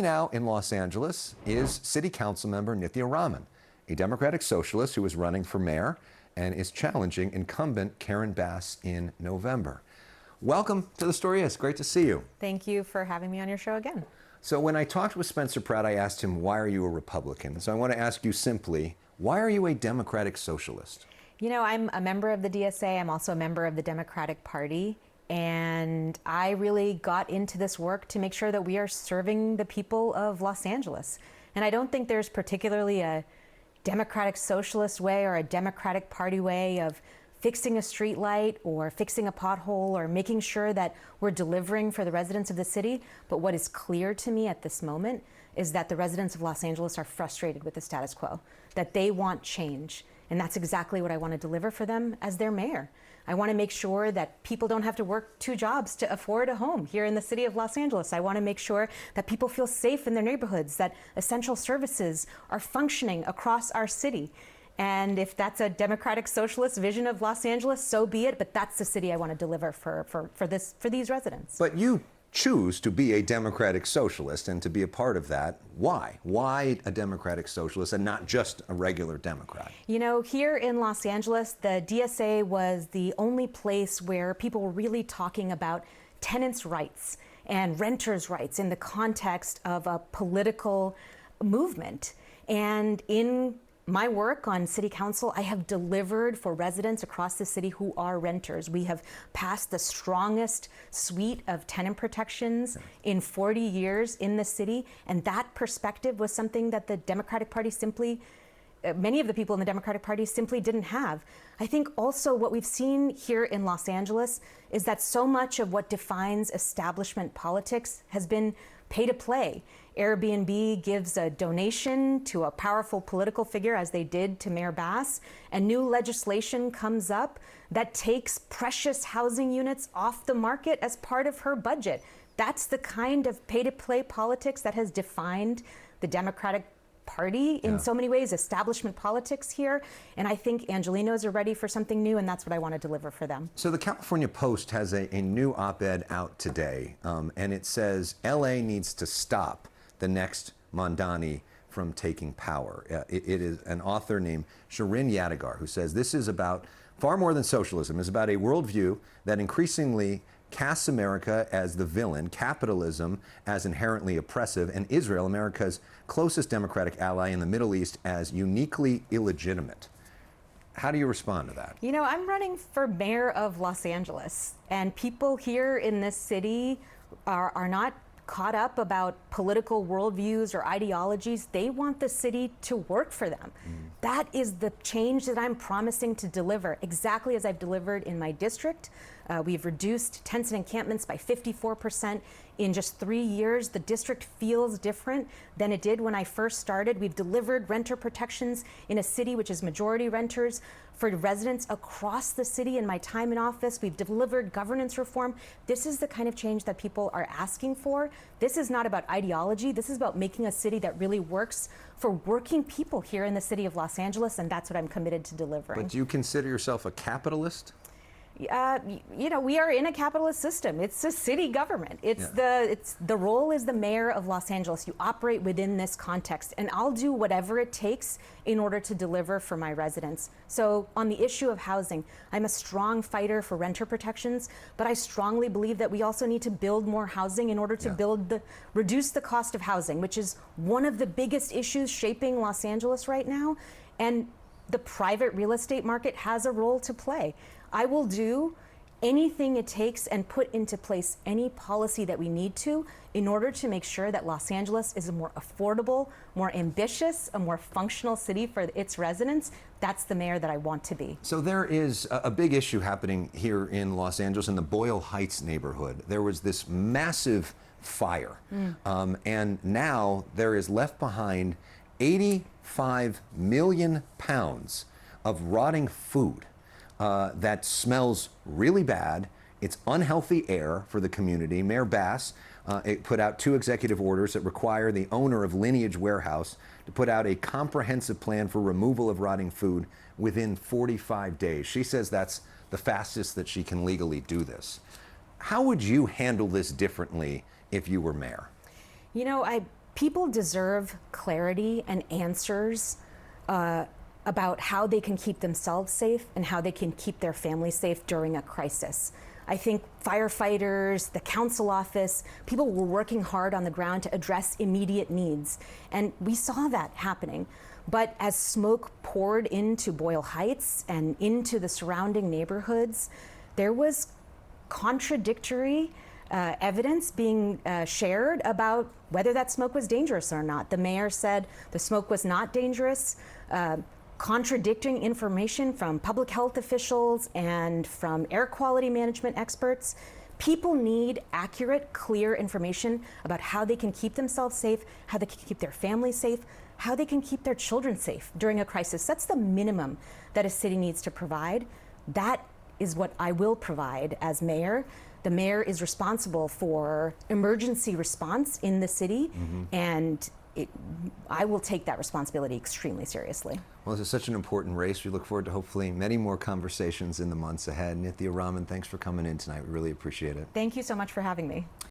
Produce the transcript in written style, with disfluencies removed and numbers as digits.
Now in Los Angeles is City Councilmember Nithya Raman, a Democratic Socialist who is running for mayor and is challenging incumbent Karen Bass in November. Welcome to The Story Is. Great to see you. Thank you for having me on your show again. So when I talked with Spencer Pratt, I asked him, why are you a Republican? So I want to ask you simply, why are you a Democratic Socialist? You know, I'm a member of the DSA. I'm also a member of the Democratic Party. And I really got into this work to make sure that we are serving the people of Los Angeles. And I don't think there's particularly a Democratic Socialist way or a Democratic Party way of fixing a street light or fixing a pothole or making sure that we're delivering for the residents of the city. But what is clear to me at this moment is that the residents of Los Angeles are frustrated with the status quo, that they want change. And that's exactly what I want to deliver for them as their mayor. I want to make sure that people don't have to work 2 jobs to afford a home here in the city of Los Angeles. I want to make sure that people feel safe in their neighborhoods, that essential services are functioning across our city. And if that's a Democratic Socialist vision of Los Angeles, so be it. But that's the city I want to deliver for these residents. But you choose to be a Democratic Socialist and to be a part of that. Why? Why a Democratic Socialist and not just a regular Democrat? You know, here in Los Angeles, the DSA was the only place where people were really talking about tenants' rights and renters' rights in the context of a political movement. And in my work on City Council, I have delivered for residents across the city who are renters. We have passed the strongest suite of tenant protections in 40 years in the city, and that perspective was something that the Democratic Party many of the people in the Democratic Party simply didn't have. I think also what we've seen here in Los Angeles is that so much of what defines establishment politics has been pay to play. Airbnb gives a donation to a powerful political figure, as they did to Mayor Bass, and new legislation comes up that takes precious housing units off the market as part of her budget. That's the kind of pay to play politics that has defined the Democratic Party in so many ways, establishment politics here. And I think Angelenos are ready for something new, and that's what I want to deliver for them. So the California Post has a new op-ed out today, and it says LA needs to stop the next Mamdani from taking power. It is an author named Shirin Yadigar who says this is about far more than socialism. It's about a worldview that increasingly casts America as the villain, capitalism as inherently oppressive, and Israel, America's closest democratic ally in the Middle East, as uniquely illegitimate. How do you respond to that? You know, I'm running for mayor of Los Angeles, and people here in this city are not caught up about political worldviews or ideologies. They want the city to work for them. That is the change that I'm promising to deliver, exactly as I've delivered in my district. We've reduced tents and encampments by 54%. In just 3 years, the district feels different than it did when I first started. We've delivered renter protections in a city which is majority renters for residents across the city. In my time in office, we've delivered governance reform. This is the kind of change that people are asking for. This is not about ideology. This is about making a city that really works for working people here in the city of Los Angeles, and that's what I'm committed to delivering. But do you consider yourself a capitalist? You know, we are in a capitalist system. It's a city government. The role is the mayor of Los Angeles. You operate within this context, and I'll do whatever it takes in order to deliver for my residents. So on the issue of housing, I'm a strong fighter for renter protections, but I strongly believe that we also need to build more housing in order to reduce the cost of housing, which is one of the biggest issues shaping Los Angeles right now. And the private real estate market has a role to play. I will do anything it takes and put into place any policy that we need to in order to make sure that Los Angeles is a more affordable, more ambitious, a more functional city for its residents. That's the mayor that I want to be. So there is a big issue happening here in Los Angeles in the Boyle Heights neighborhood. There was this massive fire, and now there is left behind 85 million pounds of rotting food that smells really bad. It's unhealthy air for the community. Mayor Bass put out 2 executive orders that require the owner of Lineage Warehouse to put out a comprehensive plan for removal of rotting food within 45 days. She says that's the fastest that she can legally do this. How would you handle this differently if you were mayor? You know, people deserve clarity and answers about how they can keep themselves safe and how they can keep their families safe during a crisis. I think firefighters, the council office, people were working hard on the ground to address immediate needs. And we saw that happening. But as smoke poured into Boyle Heights and into the surrounding neighborhoods, there was contradictory evidence being shared about whether that smoke was dangerous or not. The mayor said the smoke was not dangerous, contradicting information from public health officials and from air quality management experts. People need accurate, clear information about how they can keep themselves safe, how they can keep their families safe, how they can keep their children safe during a crisis. That's the minimum that a city needs to provide. That is what I will provide as mayor. The mayor is responsible for emergency response in the city, and I will take that responsibility extremely seriously. Well, this is such an important race. We look forward to hopefully many more conversations in the months ahead. Nithya Raman, thanks for coming in tonight. We really appreciate it. Thank you so much for having me.